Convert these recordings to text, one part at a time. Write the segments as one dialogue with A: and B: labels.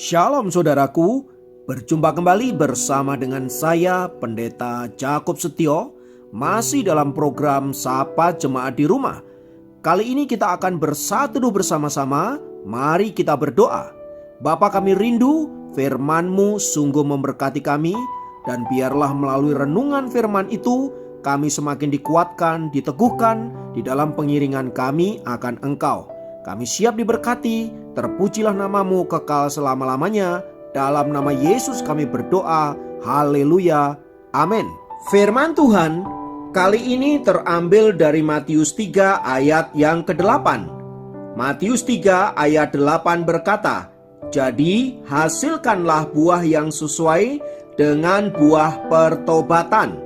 A: Shalom saudaraku, berjumpa kembali bersama dengan saya Pendeta Jakob Setio, masih dalam program Sapa Jemaat di Rumah. Kali ini kita akan bersatu bersama-sama, mari kita berdoa. Bapa kami rindu, firman-Mu sungguh memberkati kami, dan biarlah melalui renungan firman itu, kami semakin dikuatkan, diteguhkan di dalam pengiringan kami akan Engkau. Kami siap diberkati, terpujilah nama-Mu kekal selama-lamanya. Dalam nama Yesus kami berdoa, haleluya, amin. Firman Tuhan kali ini terambil dari Matius 3 ayat yang ke-8. Matius 3 ayat 8 berkata, "Jadi hasilkanlah buah yang sesuai dengan buah pertobatan."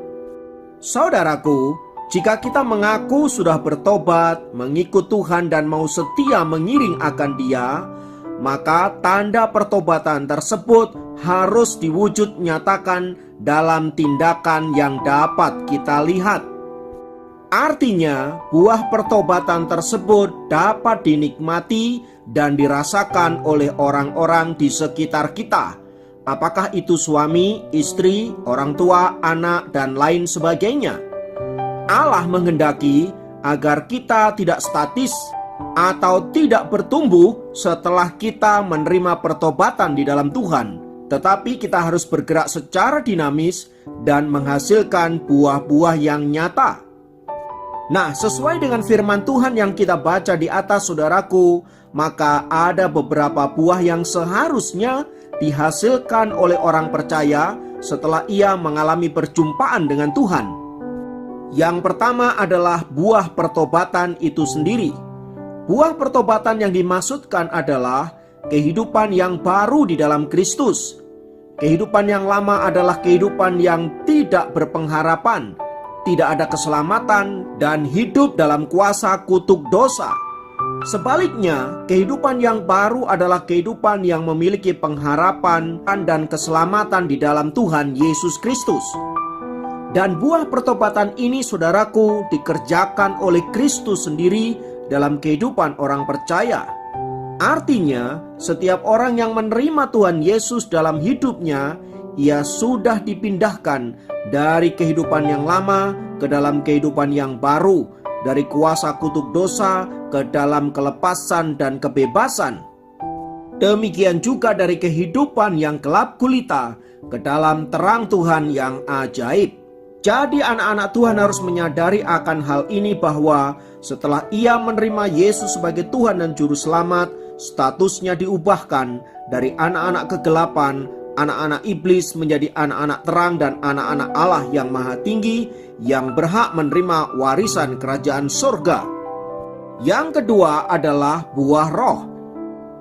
A: Saudaraku, jika kita mengaku sudah bertobat, mengikut Tuhan dan mau setia mengiring akan Dia, maka tanda pertobatan tersebut harus diwujud nyatakan dalam tindakan yang dapat kita lihat. Artinya, buah pertobatan tersebut dapat dinikmati dan dirasakan oleh orang-orang di sekitar kita. Apakah itu suami, istri, orang tua, anak, dan lain sebagainya. Allah menghendaki agar kita tidak statis atau tidak bertumbuh setelah kita menerima pertobatan di dalam Tuhan, tetapi kita harus bergerak secara dinamis dan menghasilkan buah-buah yang nyata. Nah, sesuai dengan firman Tuhan yang kita baca di atas saudaraku, maka ada beberapa buah yang seharusnya dihasilkan oleh orang percaya setelah ia mengalami perjumpaan dengan Tuhan. Yang pertama adalah buah pertobatan itu sendiri. Buah pertobatan yang dimaksudkan adalah kehidupan yang baru di dalam Kristus. Kehidupan yang lama adalah kehidupan yang tidak berpengharapan, tidak ada keselamatan, dan hidup dalam kuasa kutuk dosa. Sebaliknya, kehidupan yang baru adalah kehidupan yang memiliki pengharapan dan keselamatan di dalam Tuhan Yesus Kristus. Dan buah pertobatan ini saudaraku dikerjakan oleh Kristus sendiri dalam kehidupan orang percaya. Artinya, setiap orang yang menerima Tuhan Yesus dalam hidupnya, ia sudah dipindahkan dari kehidupan yang lama ke dalam kehidupan yang baru, dari kuasa kutuk dosa ke dalam kelepasan dan kebebasan. Demikian juga dari kehidupan yang gelap gulita ke dalam terang Tuhan yang ajaib. Jadi anak-anak Tuhan harus menyadari akan hal ini bahwa setelah ia menerima Yesus sebagai Tuhan dan Juru Selamat, statusnya diubahkan dari anak-anak kegelapan, anak-anak iblis menjadi anak-anak terang dan anak-anak Allah yang maha tinggi yang berhak menerima warisan kerajaan surga. Yang kedua adalah buah roh.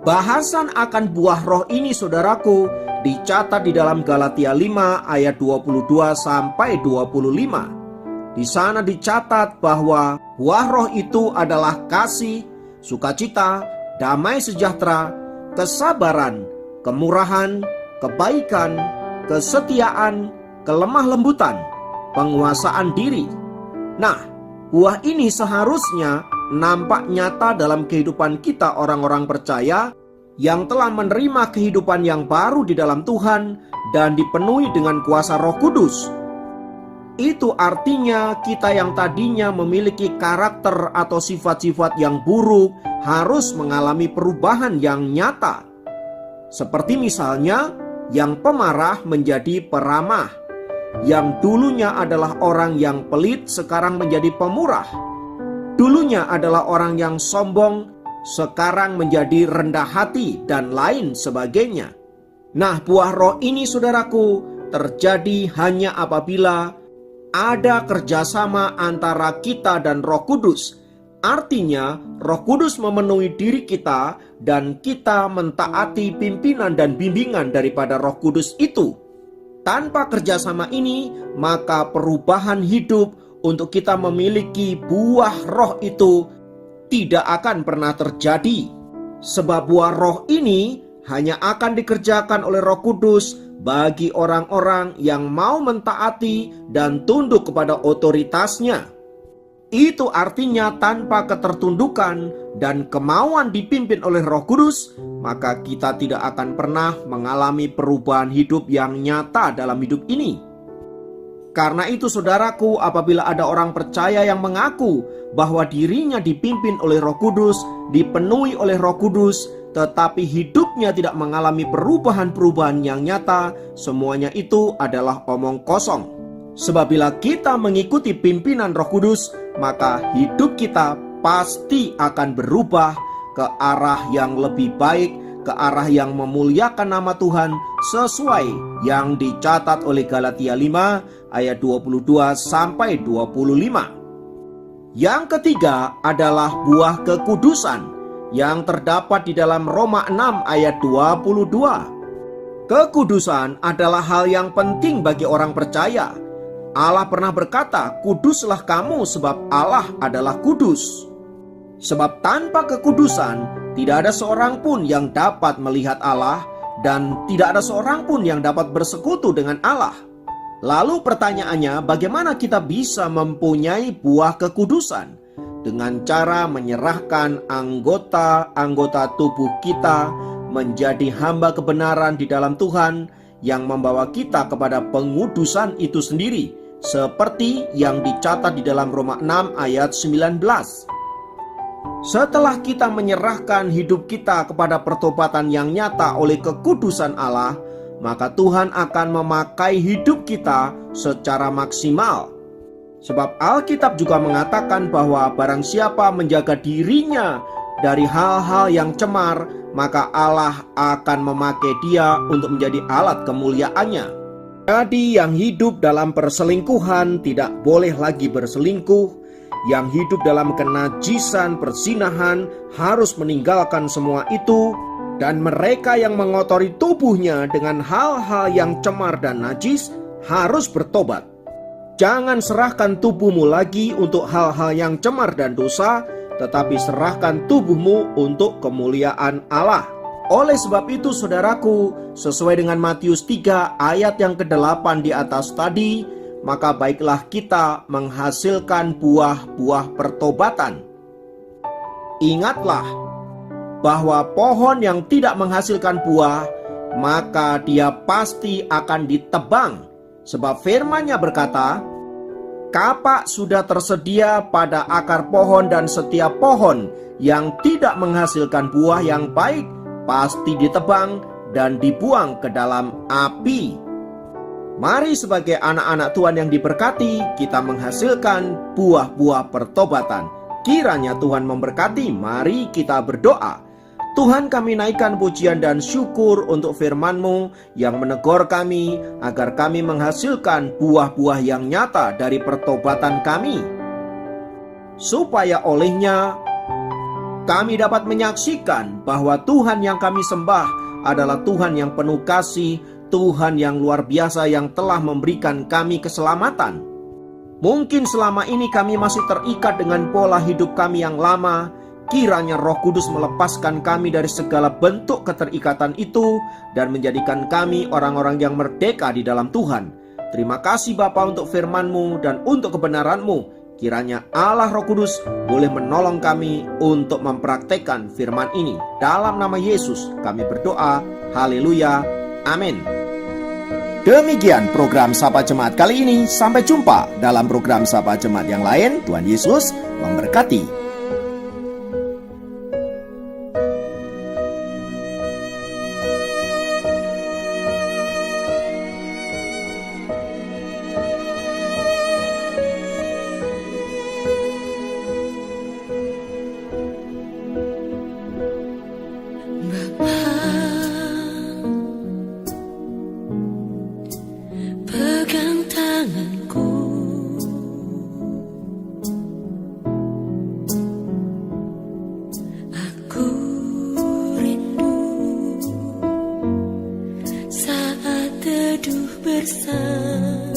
A: Bahasan akan buah roh ini saudaraku dicatat di dalam Galatia 5 ayat 22 sampai 25. Di sana dicatat bahwa buah roh itu adalah kasih, sukacita, damai sejahtera, kesabaran, kemurahan, kebaikan, kesetiaan, kelemah lembutan, penguasaan diri. Nah, buah ini seharusnya nampak nyata dalam kehidupan kita orang-orang percaya yang telah menerima kehidupan yang baru di dalam Tuhan dan dipenuhi dengan kuasa Roh Kudus. Itu artinya kita yang tadinya memiliki karakter atau sifat-sifat yang buruk harus mengalami perubahan yang nyata. Seperti misalnya yang pemarah menjadi peramah, yang dulunya adalah orang yang pelit sekarang menjadi pemurah. Dulunya adalah orang yang sombong, sekarang menjadi rendah hati, dan lain sebagainya. Nah, buah roh ini saudaraku terjadi hanya apabila ada kerjasama antara kita dan Roh Kudus. Artinya, Roh Kudus memenuhi diri kita dan kita mentaati pimpinan dan bimbingan daripada Roh Kudus itu. Tanpa kerjasama ini, maka perubahan hidup untuk kita memiliki buah roh itu tidak akan pernah terjadi. Sebab buah roh ini hanya akan dikerjakan oleh Roh Kudus bagi orang-orang yang mau mentaati dan tunduk kepada otoritasnya. Itu artinya tanpa ketertundukan dan kemauan dipimpin oleh Roh Kudus, maka kita tidak akan pernah mengalami perubahan hidup yang nyata dalam hidup ini. Karena itu saudaraku, apabila ada orang percaya yang mengaku bahwa dirinya dipimpin oleh Roh Kudus, dipenuhi oleh Roh Kudus, tetapi hidupnya tidak mengalami perubahan-perubahan yang nyata, semuanya itu adalah omong kosong. Sebab bila kita mengikuti pimpinan Roh Kudus, maka hidup kita pasti akan berubah ke arah yang lebih baik, ke arah yang memuliakan nama Tuhan, sesuai yang dicatat oleh Galatia 5 ayat 22 sampai 25. Yang ketiga adalah buah kekudusan yang terdapat di dalam Roma 6 ayat 22. Kekudusan adalah hal yang penting bagi orang percaya. Allah pernah berkata, "Kuduslah kamu sebab Allah adalah kudus." Sebab tanpa kekudusan tidak ada seorang pun yang dapat melihat Allah, dan tidak ada seorang pun yang dapat bersekutu dengan Allah. Lalu pertanyaannya, bagaimana kita bisa mempunyai buah kekudusan? Dengan cara menyerahkan anggota-anggota tubuh kita menjadi hamba kebenaran di dalam Tuhan, yang membawa kita kepada pengudusan itu sendiri, seperti yang dicatat di dalam Roma 6 ayat 19. Setelah kita menyerahkan hidup kita kepada pertobatan yang nyata oleh kekudusan Allah, maka Tuhan akan memakai hidup kita secara maksimal. Sebab Alkitab juga mengatakan bahwa barang siapa menjaga dirinya dari hal-hal yang cemar, maka Allah akan memakai dia untuk menjadi alat kemuliaannya. Jadi yang hidup dalam perselingkuhan tidak boleh lagi berselingkuh. Yang hidup dalam kenajisan, perzinahan harus meninggalkan semua itu. Dan mereka yang mengotori tubuhnya dengan hal-hal yang cemar dan najis harus bertobat. Jangan serahkan tubuhmu lagi untuk hal-hal yang cemar dan dosa, tetapi serahkan tubuhmu untuk kemuliaan Allah. Oleh sebab itu saudaraku, sesuai dengan Matius 3 ayat yang ke-8 di atas tadi, maka baiklah kita menghasilkan buah-buah pertobatan. Ingatlah bahwa pohon yang tidak menghasilkan buah, maka dia pasti akan ditebang. Sebab firman-Nya berkata, "Kapak sudah tersedia pada akar pohon, dan setiap pohon yang tidak menghasilkan buah yang baik pasti ditebang dan dibuang ke dalam api." Mari sebagai anak-anak Tuhan yang diberkati, kita menghasilkan buah-buah pertobatan. Kiranya Tuhan memberkati. Mari kita berdoa. Tuhan, kami naikkan pujian dan syukur untuk firman-Mu yang menegur kami agar kami menghasilkan buah-buah yang nyata dari pertobatan kami, supaya olehnya kami dapat menyaksikan bahwa Tuhan yang kami sembah adalah Tuhan yang penuh kasih, Tuhan yang luar biasa yang telah memberikan kami keselamatan. Mungkin selama ini kami masih terikat dengan pola hidup kami yang lama. Kiranya Roh Kudus melepaskan kami dari segala bentuk keterikatan itu dan menjadikan kami orang-orang yang merdeka di dalam Tuhan. Terima kasih Bapa untuk firman-Mu dan untuk kebenaran-Mu. Kiranya Allah Roh Kudus boleh menolong kami untuk mempraktekkan firman ini. Dalam nama Yesus kami berdoa. Haleluya. Amin. Demikian program Sapa Jemaat kali ini. Sampai jumpa dalam program Sapa Jemaat yang lain. Tuhan Yesus memberkati.
B: Pegang tanganku, aku rindu saat teduh bersamamu.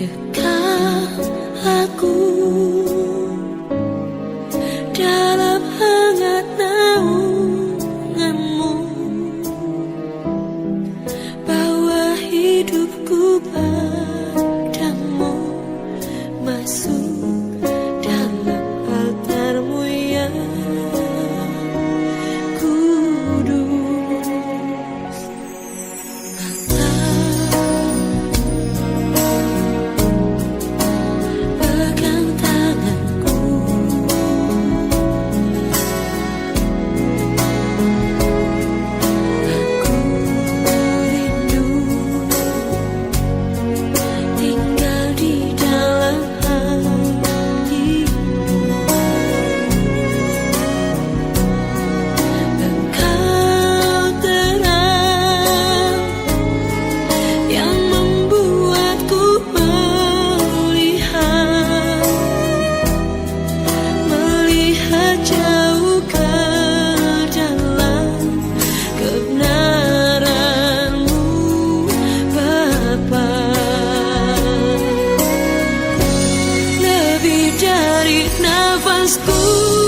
B: Dekat aku nafasku